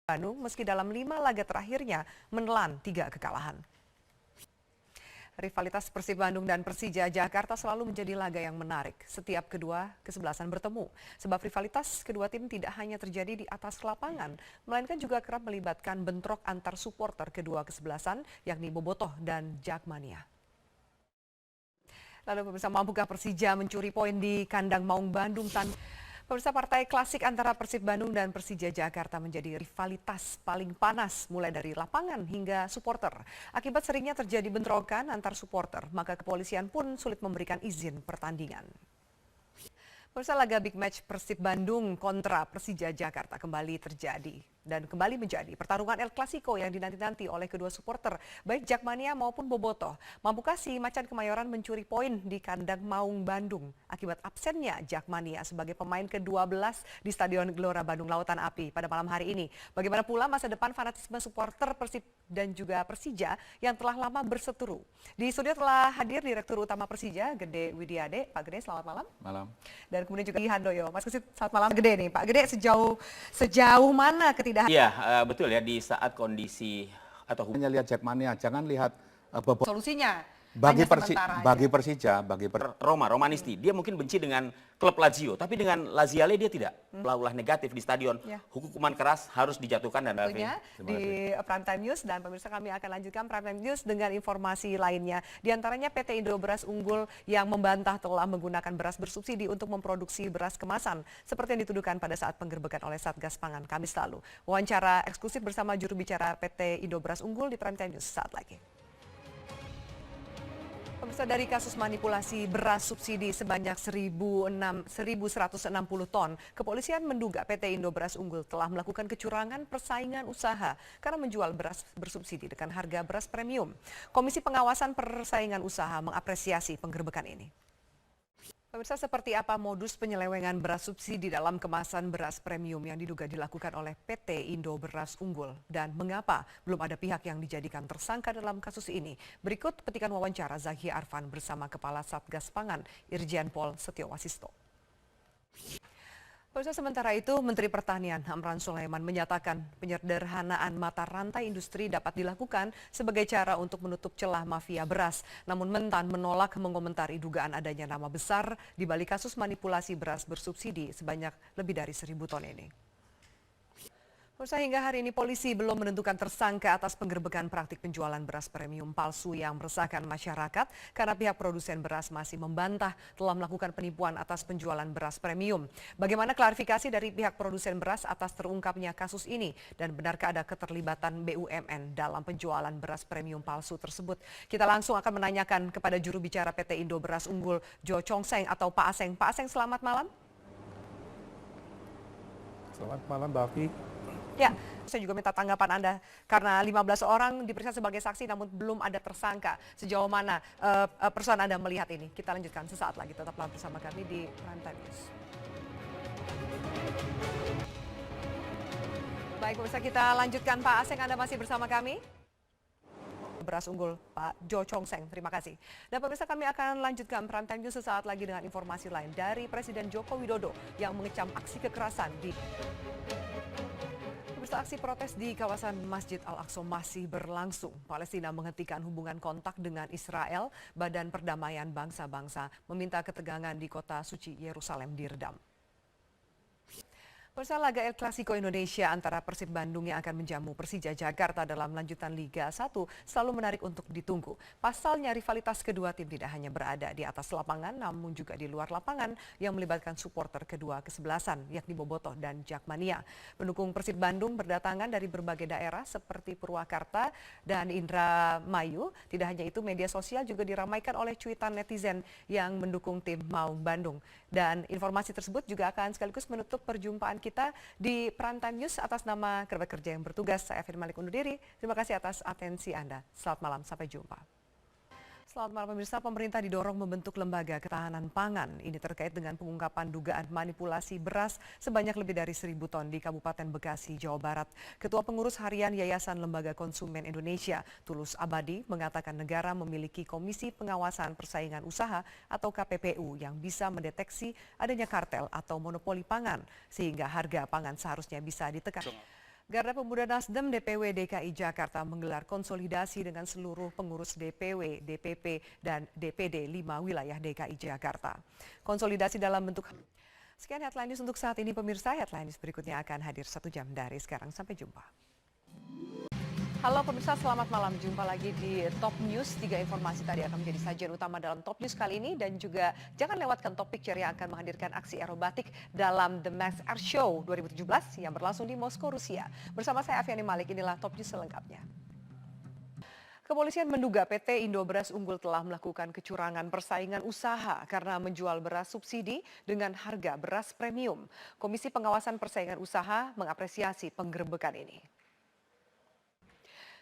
Bandung meski dalam 5 laga terakhirnya menelan 3 kekalahan. Rivalitas Persib Bandung dan Persija Jakarta selalu menjadi laga yang menarik setiap kedua kesebelasan bertemu. Sebab rivalitas kedua tim tidak hanya terjadi di atas lapangan, melainkan juga kerap melibatkan bentrok antar supporter kedua kesebelasan, yakni Bobotoh dan Jakmania. Lalu pemirsa, mampukah Persija mencuri poin di kandang Maung Bandung? Pemirsa, partai klasik antara Persib Bandung dan Persija Jakarta menjadi rivalitas paling panas mulai dari lapangan hingga supporter. Akibat seringnya terjadi bentrokan antar supporter, maka kepolisian pun sulit memberikan izin pertandingan. Pemirsa, laga big match Persib Bandung kontra Persija Jakarta kembali terjadi dan kembali menjadi pertarungan El Clasico yang dinanti-nanti oleh kedua supporter, baik Jakmania maupun Bobotoh. Mampukah si Macan Kemayoran mencuri poin di kandang Maung Bandung akibat absennya Jakmania sebagai pemain ke-12 di Stadion Gelora Bandung Lautan Api pada malam hari ini? Bagaimana pula masa depan fanatisme supporter Persib dan juga Persija yang telah lama berseteru? Di studio telah hadir Direktur Utama Persija, Gede Widiade. Pak Gede, selamat malam. Malam. Dan kemudian juga Handoyo. Mas Kesit, selamat malam. Gede nih, Pak Gede, sejauh mana ketidakharmonisan? Iya, betul ya, di saat kondisi atau hanya lihat Jakmania, jangan lihat Bobotoh. Solusinya Bagi Persija, Romanisti, dia mungkin benci dengan klub Lazio, tapi dengan Laziale dia tidak. Ulah negatif di stadion, hukuman keras harus dijatuhkan dan tentunya di Prime Time News, dan pemirsa kami akan lanjutkan Prime Time News dengan informasi lainnya. Di antaranya PT Indo Beras Unggul yang membantah telah menggunakan beras bersubsidi untuk memproduksi beras kemasan seperti yang dituduhkan pada saat penggerbekan oleh Satgas Pangan Kamis lalu. Wawancara eksklusif bersama juru bicara PT Indo Beras Unggul di Prime Time News saat lagi. Pemirsa, dari kasus manipulasi beras subsidi sebanyak 1.160 ton, kepolisian menduga PT Indo Beras Unggul telah melakukan kecurangan persaingan usaha karena menjual beras bersubsidi dengan harga beras premium. Komisi Pengawasan Persaingan Usaha mengapresiasi penggerbekan ini. Pemirsa, seperti apa modus penyelewengan beras subsidi dalam kemasan beras premium yang diduga dilakukan oleh PT Indo Beras Unggul dan mengapa belum ada pihak yang dijadikan tersangka dalam kasus ini? Berikut petikan wawancara Zaki Arfan bersama Kepala Satgas Pangan Irjen Pol Setio Wasisto. Pemirsa, sementara itu Menteri Pertanian Amran Sulaiman menyatakan penyederhanaan mata rantai industri dapat dilakukan sebagai cara untuk menutup celah mafia beras. Namun Mentan menolak mengomentari dugaan adanya nama besar di balik kasus manipulasi beras bersubsidi sebanyak lebih dari 1.000 ton ini. Pemirsa, hingga hari ini polisi belum menentukan tersangka atas penggerbekan praktik penjualan beras premium palsu yang meresahkan masyarakat karena pihak produsen beras masih membantah telah melakukan penipuan atas penjualan beras premium. Bagaimana klarifikasi dari pihak produsen beras atas terungkapnya kasus ini dan benarkah ada keterlibatan BUMN dalam penjualan beras premium palsu tersebut? Kita langsung akan menanyakan kepada juru bicara PT Indo Beras Unggul, Jo Chong Seng atau Pak Aseng. Pak Aseng, selamat malam. Selamat malam, Mbak Afi. Ya, saya juga minta tanggapan Anda karena 15 orang diperiksa sebagai saksi namun belum ada tersangka. Sejauh mana persoalan Anda melihat ini? Kita lanjutkan sesaat lagi. Tetaplah bersama kami di Prime Time News. Baik, pemirsa, kita lanjutkan. Pak Aseng, Anda masih bersama kami? Beras Unggul, Pak Jo Chong Seng, terima kasih. Dan pemirsa, kami akan lanjutkan Prime Time News sesaat lagi dengan informasi lain dari Presiden Joko Widodo yang mengecam aksi kekerasan di... Aksi protes di kawasan Masjid Al-Aqsa masih berlangsung. Palestina menghentikan hubungan kontak dengan Israel. Badan Perdamaian Bangsa-Bangsa meminta ketegangan di kota suci Yerusalem diredam. Pemirsa, laga El Clasico Indonesia antara Persib Bandung yang akan menjamu Persija Jakarta dalam lanjutan Liga 1 selalu menarik untuk ditunggu. Pasalnya rivalitas kedua tim tidak hanya berada di atas lapangan namun juga di luar lapangan yang melibatkan supporter kedua kesebelasan yakni Bobotoh dan Jakmania. Pendukung Persib Bandung berdatangan dari berbagai daerah seperti Purwakarta dan Indramayu. Tidak hanya itu, media sosial juga diramaikan oleh cuitan netizen yang mendukung tim Maung Bandung. Dan informasi tersebut juga akan sekaligus menutup perjumpaan kita di Prime Time News. Atas nama kerabat kerja yang bertugas, saya Firman Malik undur diri. Terima kasih atas atensi Anda. Selamat malam, sampai jumpa. Selamat malam pemirsa, pemerintah didorong membentuk lembaga ketahanan pangan. Ini terkait dengan pengungkapan dugaan manipulasi beras sebanyak lebih dari 1.000 ton di Kabupaten Bekasi, Jawa Barat. Ketua Pengurus Harian Yayasan Lembaga Konsumen Indonesia, Tulus Abadi, mengatakan negara memiliki Komisi Pengawasan Persaingan Usaha atau KPPU yang bisa mendeteksi adanya kartel atau monopoli pangan, sehingga harga pangan seharusnya bisa ditekan. Garda Pemuda Nasdem DPW DKI Jakarta menggelar konsolidasi dengan seluruh pengurus DPW, DPP, dan DPD 5 wilayah DKI Jakarta. Konsolidasi dalam bentuk... Sekian headline news untuk saat ini pemirsa. Headline news berikutnya akan hadir 1 jam dari sekarang. Sampai jumpa. Halo pemirsa, selamat malam. Jumpa lagi di Top News. 3 informasi tadi akan menjadi sajian utama dalam Top News kali ini. Dan juga jangan lewatkan Top Picture yang akan menghadirkan aksi aerobatik dalam The Max Air Show 2017 yang berlangsung di Moskow, Rusia. Bersama saya Afiani Malik, inilah Top News selengkapnya. Kepolisian menduga PT Indo Beras Unggul telah melakukan kecurangan persaingan usaha karena menjual beras subsidi dengan harga beras premium. Komisi Pengawasan Persaingan Usaha mengapresiasi penggerebekan ini.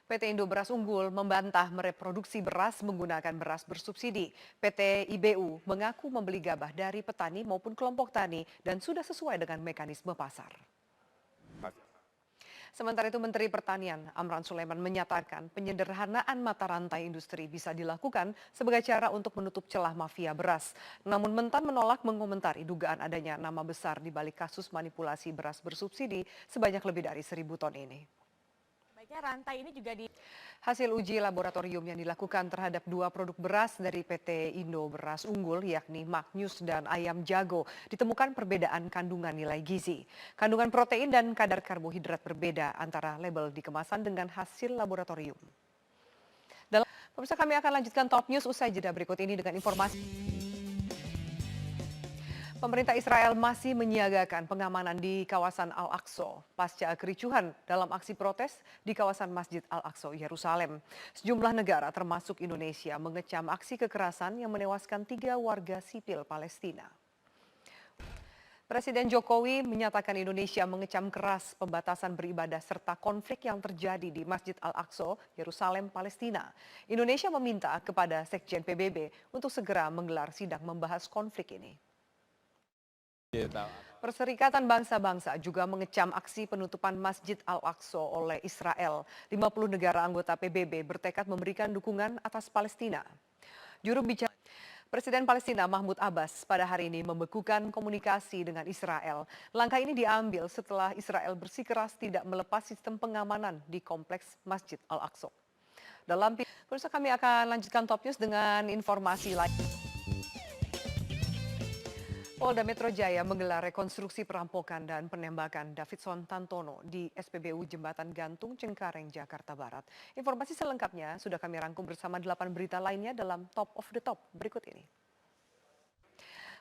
PT Indo Beras Unggul membantah mereproduksi beras menggunakan beras bersubsidi. PT IBU mengaku membeli gabah dari petani maupun kelompok tani dan sudah sesuai dengan mekanisme pasar. Sementara itu Menteri Pertanian Amran Sulaiman menyatakan penyederhanaan mata rantai industri bisa dilakukan sebagai cara untuk menutup celah mafia beras. Namun Mentan menolak mengomentari dugaan adanya nama besar di balik kasus manipulasi beras bersubsidi sebanyak lebih dari 1.000 ton ini. Rantai ini juga Hasil uji laboratorium yang dilakukan terhadap 2 produk beras dari PT Indo Beras Unggul yakni Magnus dan Ayam Jago ditemukan perbedaan kandungan nilai gizi. Kandungan protein dan kadar karbohidrat berbeda antara label di kemasan dengan hasil laboratorium. Pemirsa, kami akan lanjutkan Top News usai jeda berikut ini dengan informasi. Pemerintah Israel masih menyiagakan pengamanan di kawasan Al-Aqsa pasca kericuhan dalam aksi protes di kawasan Masjid Al-Aqsa, Yerusalem. Sejumlah negara termasuk Indonesia mengecam aksi kekerasan yang menewaskan 3 warga sipil Palestina. Presiden Jokowi menyatakan Indonesia mengecam keras pembatasan beribadah serta konflik yang terjadi di Masjid Al-Aqsa, Yerusalem, Palestina. Indonesia meminta kepada Sekjen PBB untuk segera menggelar sidang membahas konflik ini. Perserikatan Bangsa-Bangsa juga mengecam aksi penutupan Masjid Al-Aqsa oleh Israel. 50 negara anggota PBB bertekad memberikan dukungan atas Palestina. Juru bicara Presiden Palestina Mahmud Abbas pada hari ini membekukan komunikasi dengan Israel. Langkah ini diambil setelah Israel bersikeras tidak melepas sistem pengamanan di kompleks Masjid Al-Aqsa. Pemirsa, kami akan lanjutkan Top News dengan informasi lain. Polda Metro Jaya menggelar rekonstruksi perampokan dan penembakan Davidson Tantono di SPBU Jembatan Gantung Cengkareng, Jakarta Barat. Informasi selengkapnya sudah kami rangkum bersama 8 berita lainnya dalam Top of the Top berikut ini.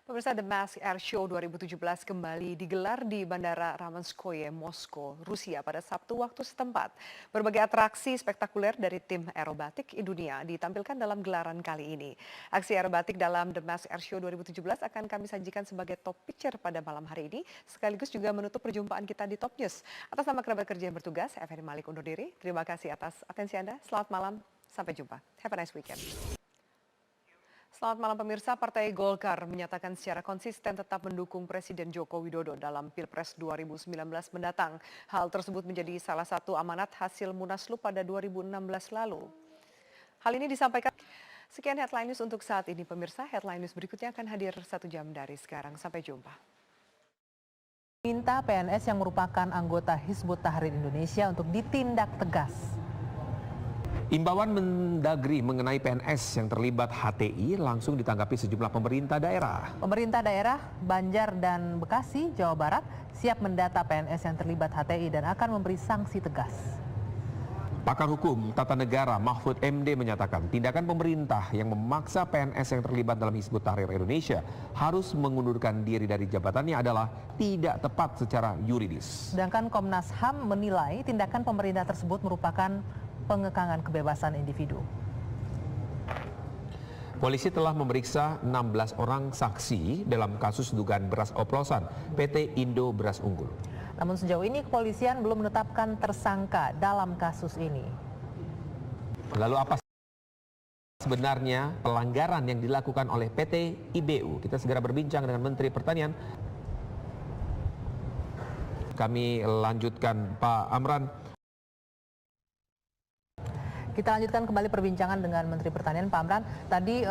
Pemirsa, The Mask Air Show 2017 kembali digelar di Bandara Ramenskoye, Moskow, Rusia pada Sabtu waktu setempat. Berbagai atraksi spektakuler dari tim aerobatik dunia ditampilkan dalam gelaran kali ini. Aksi aerobatik dalam The Mask Air Show 2017 akan kami sajikan sebagai top picture pada malam hari ini, sekaligus juga menutup perjumpaan kita di Top News. Atas nama kerabat kerja yang bertugas, Afiani Malik undur diri. Terima kasih atas atensi Anda. Selamat malam, sampai jumpa. Have a nice weekend. Selamat malam pemirsa, Partai Golkar menyatakan secara konsisten tetap mendukung Presiden Joko Widodo dalam Pilpres 2019 mendatang. Hal tersebut menjadi salah satu amanat hasil Munaslup pada 2016 lalu. Hal ini disampaikan. Sekian headline news untuk saat ini pemirsa. Headline news berikutnya akan hadir 1 jam dari sekarang. Sampai jumpa. Minta PNS yang merupakan anggota Hizbut Tahrir Indonesia untuk ditindak tegas. Imbauan Mendagri mengenai PNS yang terlibat HTI langsung ditanggapi sejumlah pemerintah daerah. Pemerintah daerah Banjar dan Bekasi, Jawa Barat siap mendata PNS yang terlibat HTI dan akan memberi sanksi tegas. Pakar Hukum Tata Negara Mahfud MD menyatakan tindakan pemerintah yang memaksa PNS yang terlibat dalam Hizbut Tahrir Indonesia harus mengundurkan diri dari jabatannya adalah tidak tepat secara yuridis. Sedangkan Komnas HAM menilai tindakan pemerintah tersebut merupakan pengekangan kebebasan individu. Polisi telah memeriksa 16 orang saksi dalam kasus dugaan beras oplosan PT Indo Beras Unggul. Namun sejauh ini kepolisian belum menetapkan tersangka dalam kasus ini. Lalu apa sebenarnya pelanggaran yang dilakukan oleh PT IBU? Kita segera berbincang dengan Menteri Pertanian. Kami lanjutkan, Pak Amran. Kita lanjutkan kembali perbincangan dengan Menteri Pertanian, Pak Amran. Tadi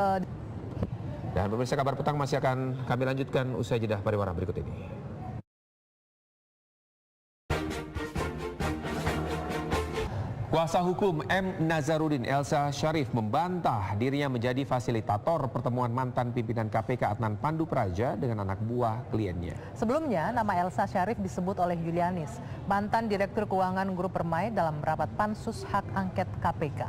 dan pemirsa Kabar Petang masih akan kami lanjutkan usai jeda pariwara berikut ini. Kuasa hukum M. Nazarudin Elsa Syarif membantah dirinya menjadi fasilitator pertemuan mantan pimpinan KPK Adnan Pandu Praja dengan anak buah kliennya. Sebelumnya, nama Elsa Syarif disebut oleh Julianis, mantan Direktur Keuangan Grup Permai dalam rapat Pansus Hak Angket KPK.